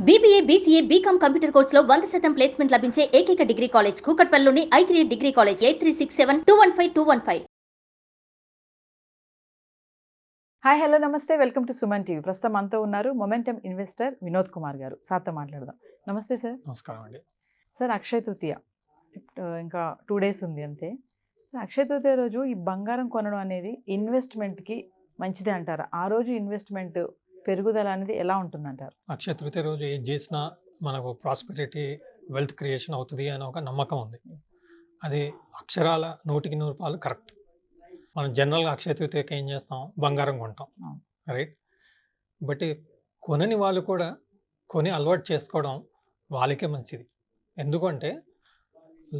BBA, BCA, BCom computer కోర్సులో 100% placement లభించే ఏకైక డిగ్రీ కాలేజ్ కూకట్పల్లిలోని i3 degree college 8367215215. Hi hello నమస్తే వెల్కమ్ టు సుమన్ టీవీ. ప్రస్తుతం మనతో ఉన్నారు మొమెంటమ్ ఇన్వెస్టర్ వినోద్ కుమార్ గారు. సార్తో మాట్లాడదాం. నమస్తే సార్. నమస్కారం అండి. సార్, అక్షయ తృతీయ ఇంకా 2 days ఉంది అంతే. అక్షయ తృతీయ రోజు ఈ బంగారం కొనడం అనేది ఇన్వెస్ట్మెంట్కి మంచిదే అంటారా? ఆ రోజు ఇన్వెస్ట్మెంట్ పెరుగుదల అనేది ఎలా ఉంటుందంటారు? అక్షయ తృతీయ రోజు ఏది చేసినా మనకు ప్రాస్పెరిటీ, వెల్త్ క్రియేషన్ అవుతుంది అని ఒక నమ్మకం ఉంది. అది అక్షరాల 100% కరెక్ట్. మనం జనరల్గా అక్షయ తృతీయకి ఏం చేస్తాం? బంగారం కొంటాం, రైట్? బట్ కొనని వాళ్ళు కూడా కొని అలవాటు చేసుకోవడం వాళ్ళకే మంచిది. ఎందుకంటే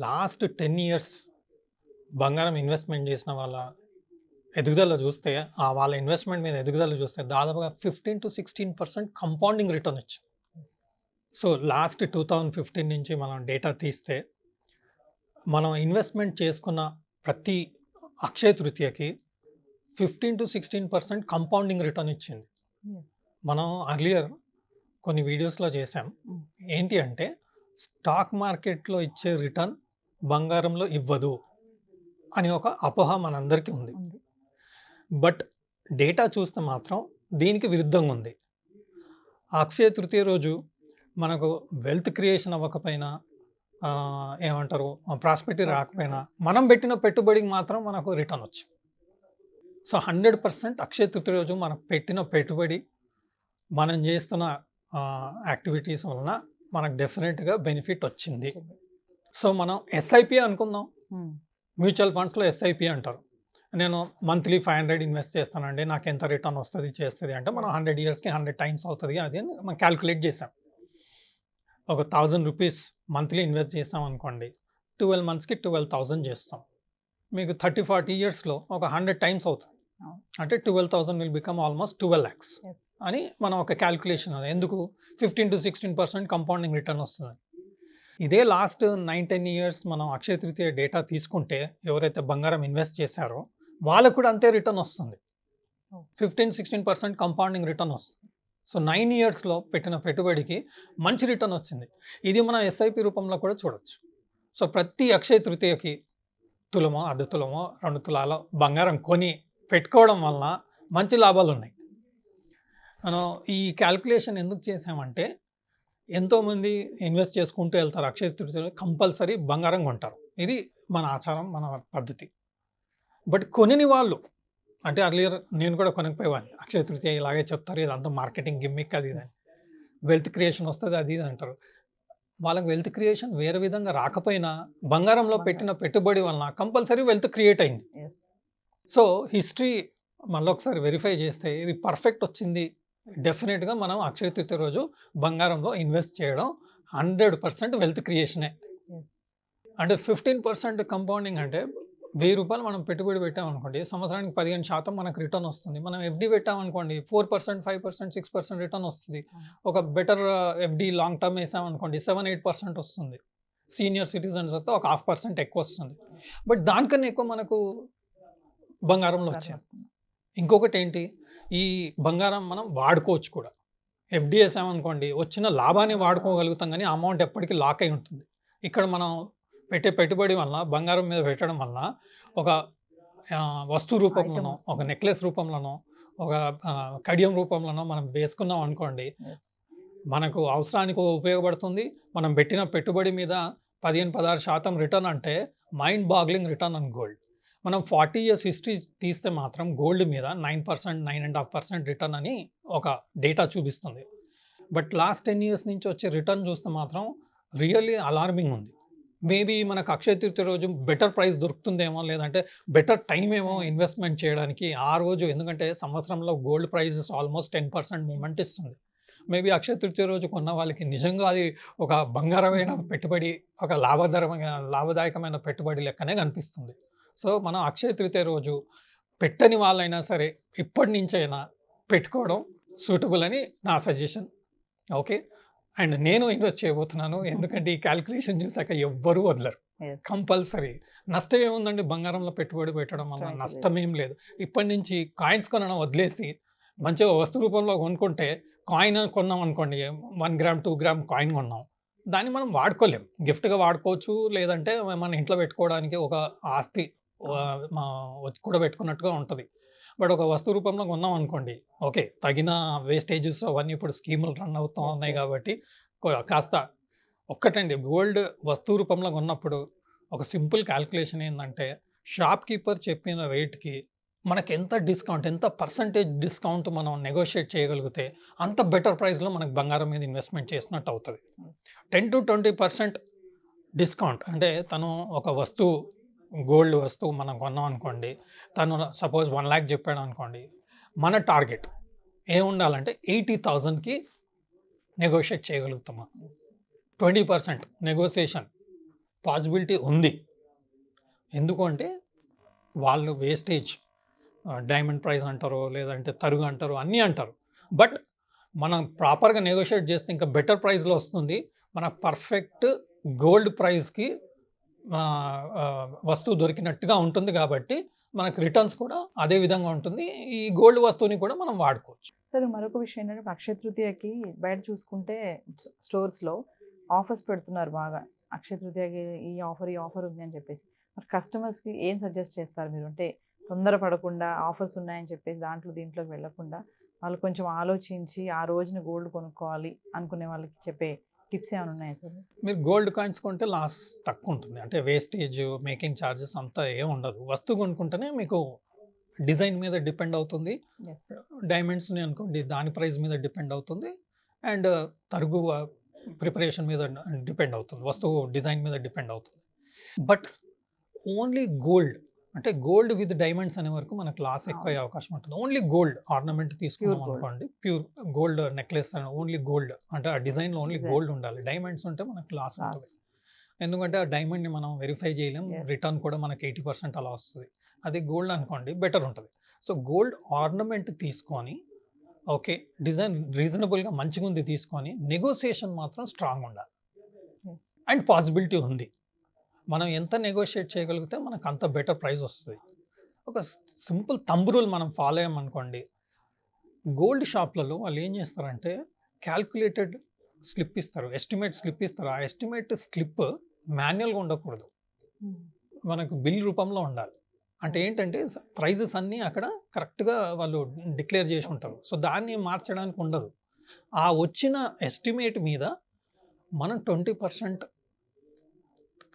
లాస్ట్ 10 years బంగారం ఇన్వెస్ట్మెంట్ చేసిన వాళ్ళ ఎదుగుదల చూస్తే, వాళ్ళ ఇన్వెస్ట్మెంట్ మీద ఎదుగుదల చూస్తే దాదాపుగా 15 to 16% కంపౌండింగ్ రిటర్న్ వచ్చింది. సో లాస్ట్ 2015 నుంచి మనం డేటా తీస్తే మనం ఇన్వెస్ట్మెంట్ చేసుకున్న ప్రతి అక్షయ తృతీయకి 15 to 16% కంపౌండింగ్ రిటర్న్ ఇచ్చింది. మనం అర్లియర్ కొన్ని వీడియోస్లో చేసాం. ఏంటి అంటే స్టాక్ మార్కెట్లో ఇచ్చే రిటర్న్ బంగారంలో ఇవ్వదు అని ఒక అపోహ మనందరికీ ఉంది. బట్ డేటా చూస్తే మాత్రం దీనికి విరుద్ధంగా ఉంది. అక్షయ తృతీయ రోజు మనకు వెల్త్ క్రియేషన్ అవ్వకపోయినా, ఏమంటారు, ప్రాస్పెరిటీ రాకపోయినా, మనం పెట్టిన పెట్టుబడికి మాత్రం మనకు రిటర్న్ వచ్చింది. సో 100% అక్షయ తృతీయ రోజు మనం పెట్టిన పెట్టుబడి, మనం చేస్తున్న యాక్టివిటీస్ వలన మనకు డెఫినెట్గా బెనిఫిట్ వచ్చింది. సో మనం ఎస్ఐపి అనుకుందాం. మ్యూచువల్ ఫండ్స్లో ఎస్ఐపి అంటారు. నేను మంత్లీ 500 ఇన్వెస్ట్ చేస్తానండి, నాకు ఎంత రిటర్న్ వస్తుంది చేస్తుంది అంటే మనం 100 yearsకి 100 times అవుతుంది. అది మనం క్యాల్కులేట్ చేసాం. ఒక 1000 rupees మంత్లీ ఇన్వెస్ట్ చేస్తాం అనుకోండి, 12 monthsకి 12,000 చేస్తాం. మీకు 30-40 yearsలో ఒక 100 times అవుతుంది. అంటే 12,000 విల్ బికమ్ ఆల్మోస్ట్ 12 lakhs అని మనం ఒక క్యాల్కులేషన్. అది ఎందుకు? 15 to 16% కంపౌండింగ్ రిటర్న్ వస్తుంది. ఇదే లాస్ట్ 9-10 years మనం అక్షయ తృతీయ డేటా తీసుకుంటే ఎవరైతే బంగారం ఇన్వెస్ట్ చేశారో వాళ్ళకు కూడా అంతే రిటర్న్ వస్తుంది. 15-16% కంపౌండింగ్ రిటర్న్ వస్తుంది. సో 9 yearsలో పెట్టిన పెట్టుబడికి మంచి రిటర్న్ వచ్చింది. ఇది మనం ఎస్ఐపి రూపంలో కూడా చూడొచ్చు. సో ప్రతి అక్షయ తృతీయకి తులమో, 1/2 తులమో, 2 తులాల బంగారం కొని పెట్టుకోవడం వలన మంచి లాభాలు ఉన్నాయి. మనం ఈ క్యాల్కులేషన్ ఎందుకు చేసామంటే, ఎంతోమంది ఇన్వెస్ట్ చేసుకుంటూ వెళ్తారు. అక్షయ తృతీయలో కంపల్సరీ బంగారం కొంటారు. ఇది మన ఆచారం, మన పద్ధతి. బట్ కొనిని వాళ్ళు, అంటే అర్లియర్ నేను కూడా కొనకపోయేవాడిని. అక్షయ తృతీయ ఇలాగే చెప్తారు, ఇదంతా మార్కెటింగ్ గిమ్మిక్, అది ఇది అని, వెల్త్ క్రియేషన్ వస్తుంది అది ఇది అంటారు. వాళ్ళకి వెల్త్ క్రియేషన్ వేరే విధంగా రాకపోయినా బంగారంలో పెట్టిన పెట్టుబడి వలన కంపల్సరీ వెల్త్ క్రియేట్ అయింది. సో హిస్టరీ మళ్ళీ ఒకసారి వెరిఫై చేస్తే ఇది పర్ఫెక్ట్ వచ్చింది. డెఫినెట్గా మనం అక్షయ తృతీయ రోజు బంగారంలో ఇన్వెస్ట్ చేయడం 100% వెల్త్ క్రియేషనే. అంటే 15% కంపౌండింగ్ అంటే 1000 రూపాయలు మనం పెట్టుబడి పెట్టామనుకోండి, సంవత్సరానికి 15% మనకు రిటర్న్ వస్తుంది. మనం ఎఫ్డి పెట్టామనుకోండి 4%, 5%, 6% రిటర్న్ వస్తుంది. ఒక బెటర్ ఎఫ్డి లాంగ్ టర్మ్ వేసామనుకోండి 7-8% వస్తుంది. సీనియర్ సిటిజన్స్ అయితే ఒక 0.5% ఎక్కువ వస్తుంది. బట్ దానికన్నా ఎక్కువ మనకు బంగారంలో వచ్చింది. ఇంకొకటి ఏంటి, ఈ బంగారం మనం వాడుకోవచ్చు కూడా. ఎఫ్డి వేసామనుకోండి వచ్చిన లాభాన్ని వాడుకోగలుగుతాం, కానీ అమౌంట్ ఎప్పటికీ లాక్ అయి ఉంటుంది. ఇక్కడ మనం పెట్టే పెట్టుబడి వల్ల, బంగారం మీద పెట్టడం వల్ల ఒక వస్తువు రూపంలోనో, ఒక నెక్లెస్ రూపంలోనో, ఒక కడియం రూపంలోనో మనం వేసుకున్నాం అనుకోండి, మనకు అవసరానికి ఉపయోగపడుతుంది. మనం పెట్టిన పెట్టుబడి మీద 15-16% రిటర్న్ అంటే mind boggling return on gold. మనం 40 years హిస్టరీ తీస్తే మాత్రం గోల్డ్ మీద 9%, 9.5% రిటర్న్ అని ఒక డేటా చూపిస్తుంది. బట్ లాస్ట్ 10 years నుంచి వచ్చే రిటర్న్ చూస్తే మాత్రం రియల్లీ అలార్మింగ్ ఉంది. మేబీ మనకు అక్షయ తృతీయ రోజు బెటర్ ప్రైస్ దొరుకుతుందేమో, లేదంటే బెటర్ టైం ఏమో ఇన్వెస్ట్మెంట్ చేయడానికి ఆ రోజు. ఎందుకంటే సంవత్సరంలో గోల్డ్ ప్రైజెస్ ఆల్మోస్ట్ 10% మూమెంట్ ఇస్తుంది. మేబీ అక్షయ తృతీయ రోజు కొన్న వాళ్ళకి నిజంగా అది ఒక బంగారమైన పెట్టుబడి, ఒక లాభదాయకమైన పెట్టుబడి లెక్కనే కనిపిస్తుంది. సో మనం అక్షయ తృతీయ రోజు పెట్టని వాళ్ళైనా సరే ఇప్పటి నుంచైనా పెట్టుకోవడం సూటబుల్ అని నా సజెషన్. ఓకే, అండ్ నేను ఇన్వెస్ట్ చేయబోతున్నాను. ఎందుకంటే ఈ క్యాల్కులేషన్ చూసాక ఎవ్వరూ వదలరు. కంపల్సరీ. నష్టం ఏముందండి బంగారంలో పెట్టుబడి పెట్టడం వల్ల? నష్టం ఏం లేదు. ఇప్పటి నుంచి కాయిన్స్ కొనడం వదిలేసి మంచిగా వస్తు రూపంలో కొనుక్కుంటే కాయిన్ కొన్నాం అనుకోండి, 1 గ్రామ్ 2 గ్రామ్ కాయిన్ కొన్నాం, దాన్ని మనం వాడుకోలేం. గిఫ్ట్‌గా వాడుకోవచ్చు, లేదంటే మన ఇంట్లో పెట్టుకోవడానికి ఒక ఆస్తి మా కూడబెట్టుకున్నట్టుగా ఉంటది. బట్ ఒక వస్తు రూపంలో కొన్నాం అనుకోండి, ఓకే. తగిన వేస్టేజెస్ అవన్నీ ఇప్పుడు స్కీములు రన్ అవుతా Yes, ఉన్నాయి yes. కాబట్టి కాస్త ఒక్కటండి గోల్డ్ వస్తు రూపంలో కొన్నప్పుడు ఒక సింపుల్ క్యాలిక్యులేషన్ ఏందంటే, షాప్ కీపర్ చెప్పిన రేట్‌కి మనకెంత డిస్కౌంట్, ఎంత పర్సెంటేజ్ డిస్కౌంట్ మనం నెగోషియేట్ చేయగలిగితే అంత బెటర్ ప్రైస్‌లో మనకు బంగారం మీద ఇన్వెస్ట్‌మెంట్ చేసినట్టు అవుతది. Yes. 10-20% డిస్కౌంట్ అంటే తను ఒక వస్తువు గోల్డ్ వస్తువు మనం కొన్నాం అనుకోండి, తను సపోజ్ 1,00,000 చెప్పాడు అనుకోండి, మన టార్గెట్ ఏముండాలంటే 80,000కి నెగోషియేట్ చేయగలుగుతామా? Yes. 20% నెగోషియేషన్ పాసిబిలిటీ ఉంది. ఎందుకు అంటే వాళ్ళు వేస్టేజ్ డైమండ్ ప్రైస్ అంటారు, లేదంటే తరుగు అంటారు, అన్నీ అంటారు. బట్ మనం ప్రాపర్‌గా నెగోషియేట్ చేస్తే ఇంకా బెటర్ ప్రైస్‌లో వస్తుంది. మన పర్ఫెక్ట్ గోల్డ్ ప్రైస్‌కి వస్తువు దొరికినట్టుగా ఉంటుంది కాబట్టి మనకు రిటర్న్స్ కూడా అదే విధంగా ఉంటుంది. ఈ గోల్డ్ వస్తువుని కూడా మనం వాడుకోవచ్చు. సరే, మరొక విషయం ఏంటంటే ఇప్పుడు అక్షయ తృతీయకి బయట చూసుకుంటే స్టోర్స్‌లో ఆఫర్స్ పెడుతున్నారు బాగా. అక్షయ తృతీయకి ఈ ఆఫర్ ఉంది అని చెప్పేసి. మరి కస్టమర్స్‌కి ఏం సజెస్ట్ చేస్తారు మీరు? అంటే తొందర పడకుండా ఆఫర్స్ ఉన్నాయని చెప్పేసి దీంట్లోకి వెళ్ళకుండా వాళ్ళు కొంచెం ఆలోచించి ఆ రోజున గోల్డ్ కొనుక్కోవాలి అనుకునే వాళ్ళకి చెప్పే టిప్స్ ఏమైనా ఉన్నాయా సార్? మీరు గోల్డ్ కాయిన్స్ కొంటే లాస్ తక్కువ ఉంటుంది. అంటే వేస్టేజ్, మేకింగ్ చార్జెస్ అంతా ఏం ఉండదు. వస్తువు కొనుక్కుంటేనే మీకు డిజైన్ మీద డిపెండ్ అవుతుంది. ఎస్. డైమండ్స్‌ని అనుకోండి, దాని ప్రైస్ మీద డిపెండ్ అవుతుంది. అండ్ తరుగు ప్రిపరేషన్ మీద డిపెండ్ అవుతుంది. వస్తువు డిజైన్ మీద డిపెండ్ అవుతుంది. బట్ ఓన్లీ గోల్డ్ అంటే గోల్డ్ విత్ డైమండ్స్ అనే వరకు మనకు లాస్ ఎక్కువ అయ్యే అవకాశం ఉంటుంది. ఓన్లీ గోల్డ్ ఆర్నమెంట్ తీసుకున్నాం gold. అనుకోండి, ప్యూర్ గోల్డ్ నెక్లెస్ అని ఓన్లీ గోల్డ్ అంటే ఆ డిజైన్‌లో ఓన్లీ Design. గోల్డ్ ఉండాలి. డైమండ్స్ ఉంటే మనకు లాస్ ఉంటుంది. ఎందుకంటే ఆ డైమండ్‌ని మనం వెరిఫై చేయలేం. Yes. రిటర్న్ కూడా మనకి 80% అలా వస్తది. అది గోల్డ్ అనుకోండి బెటర్ ఉంటది. సో గోల్డ్ ఆర్నమెంట్ తీసుకొని ఓకే. డిజైన్ రీజనబుల్‌గా మంచిగుంది తీసుకొని నెగోషియేషన్ మాత్రం స్ట్రాంగ్ ఉండాలి. ఎస్. అండ్ పాసిబిలిటీ ఉంది. మనం ఎంత నెగోషియేట్ చేయగలిగితే మనకు అంత బెటర్ ప్రైస్ వస్తది. ఒక సింపుల్ థంబ్ రూల్ మనం ఫాలో అయ్యామనుకోండి, గోల్డ్ షాప్‌లలో వాళ్ళు ఏం చేస్తారంటే క్యాలిక్యులేటెడ్ స్లిప్ ఇస్తారు. ఎస్టిమేట్ స్లిప్ ఇస్తారు. ఆ ఎస్టిమేట్ స్లిప్ మాన్యువల్‌గా ఉండకూడదు. మనకు బిల్ రూపంలో ఉండాలి. అంటే ఏంటంటే ప్రైజెస్ అన్నీ అక్కడ కరెక్ట్‌గా వాళ్ళు డిక్లేర్ చేసి ఉంటారు. సో దాన్ని మార్చడానికి ఉండదు. ఆ వచ్చిన ఎస్టిమేట్ మీద మనం 20%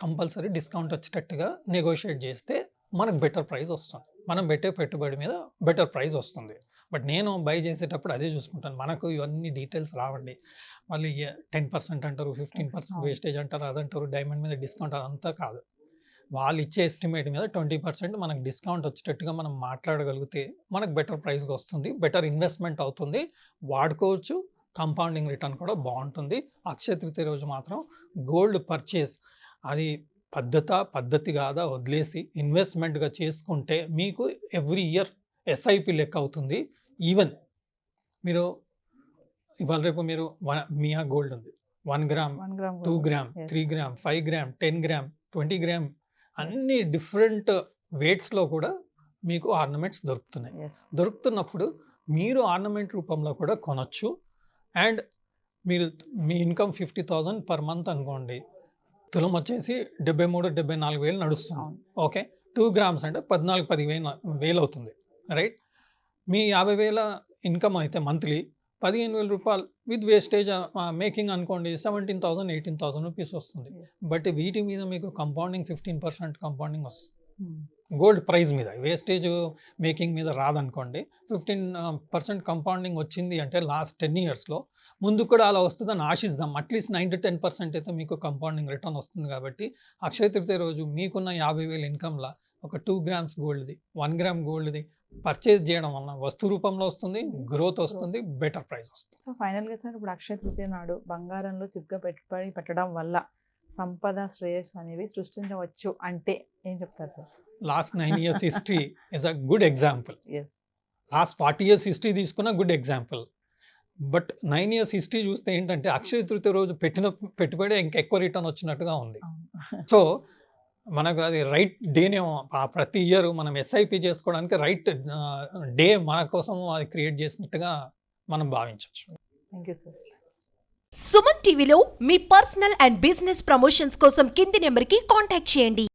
కంపల్సరీ డిస్కౌంట్ వచ్చేటట్టుగా నెగోషియేట్ చేస్తే మనకు బెటర్ ప్రైస్ వస్తుంది. మనం పెట్టే పెట్టుబడి మీద బెటర్ ప్రైస్ వస్తుంది. బట్ నేను బై చేసేటప్పుడు అదే చూసుకుంటాను. మనకు ఇవన్నీ డీటెయిల్స్ రావండి. వాళ్ళు 10% అంటారు, 15% వేస్టేజ్ అంటారు, అదంటారు, డైమండ్ మీద డిస్కౌంట్ అదంతా కాదు. వాళ్ళు ఇచ్చే ఎస్టిమేట్ మీద 20% మనకు డిస్కౌంట్ వచ్చేటట్టుగా మనం మాట్లాడగలిగితే మనకు బెటర్ ప్రైస్‌గా వస్తుంది. బెటర్ ఇన్వెస్ట్‌మెంట్ అవుతుంది. వాడుకోవచ్చు. కంపౌండింగ్ రిటర్న్ కూడా బాగుంటుంది. అక్షయ తృతీయ రోజు మాత్రం గోల్డ్ పర్చేస్ అది పద్ధతి కాదా వదిలేసి ఇన్వెస్ట్మెంట్‌గా చేసుకుంటే మీకు ఎవ్రీ ఇయర్ ఎస్ఐపి లెక్క అవుతుంది. ఈవెన్ మీరు ఇవాళ రేపు మీరు మియా గోల్డ్ ఉంది. 1 gram, 1 gram 2 gold. Gram, Yes. 3 gram, 5 gram, 10 gram, 20 gram అన్ని డిఫరెంట్ వెయిట్స్‌లో కూడా మీకు ఆర్నమెంట్స్ దొరుకుతున్నాయి. Yes. దొరుకుతున్నప్పుడు మీరు ఆర్నమెంట్ రూపంలో కూడా కొనొచ్చు. అండ్ మీరు మీ ఇన్కమ్ 50,000 పర్ మంత్ అనుకోండి. తులం వచ్చేసి 73,000-74,000 నడుస్తుంది. అవును. ఓకే. 2 గ్రామ్స్ అంటే 14,000-15,000 అవుతుంది. రైట్. మీ 50,000 ఇన్కమ్ అయితే మంత్లీ రూ. 15,000 విత్ వేస్టేజ్ మేకింగ్ అనుకోండి 17,000, 18,000 రూపీస్ వస్తుంది. Yes. బట్ వీటి మీద మీకు కంపౌండింగ్ 15% కంపౌండింగ్ వస్తుంది. Hmm. గోల్డ్ ప్రైస్ మీద వేస్టేజ్ మేకింగ్ మీద రాదనుకోండి. 15% కంపౌండింగ్ వచ్చింది అంటే లాస్ట్ 10 ఇయర్స్‌లో ముందు కూడా అలా వస్తుందని ఆశిద్దాం. అట్లీస్ట్ 9-10% అయితే మీకు కంపౌండింగ్ రిటర్న్ వస్తుంది కాబట్టి అక్షయ తృతీయ రోజు మీకున్న 50,000 ఇన్కమ్‌ల ఒక 2 గ్రామ్స్ గోల్డ్‌ది, 1 గ్రామ్ గోల్డ్‌ది పర్చేజ్ చేయడం వలన వస్తు రూపంలో వస్తుంది, గ్రోత్ వస్తుంది, బెటర్ ప్రైస్ వస్తుంది. సో ఫైనల్‌గా సార్ ఇప్పుడు అక్షయ తృతీయ నాడు బంగారంలో సిగ్గా పెట్టుబడి పెట్టడం వల్ల సంపద, శ్రేయస్సు అనేవి సృష్టించవచ్చు అంటే ఏం చెప్తారు sir? Last 9 years history is a good example. Yes. Last 40 years history తీసుకున్న good example. But 9 years history చూస్తే ఏంటంటే అక్షయ తృతీయ రోజు పెట్టిన పెట్టుబడి ఇంకా ఎక్కువ రిటర్న్ వచ్చినట్టుగా ఉంది. అవును. సో మనకు అది రైట్ డేనేమో ప్రతి ఇయర్ మనం ఎస్ఐపి చేసుకోవడానికి రైట్ డే మన కోసం అది క్రియేట్ చేసినట్టుగా మనం భావించవచ్చు. Thank you sir. సుమన్ టీవీలో మీ పర్సనల్ అండ్ బిజినెస్ ప్రమోషన్స్ కోసం కింది నెంబర్కి కాంటాక్ట్ చేయండి.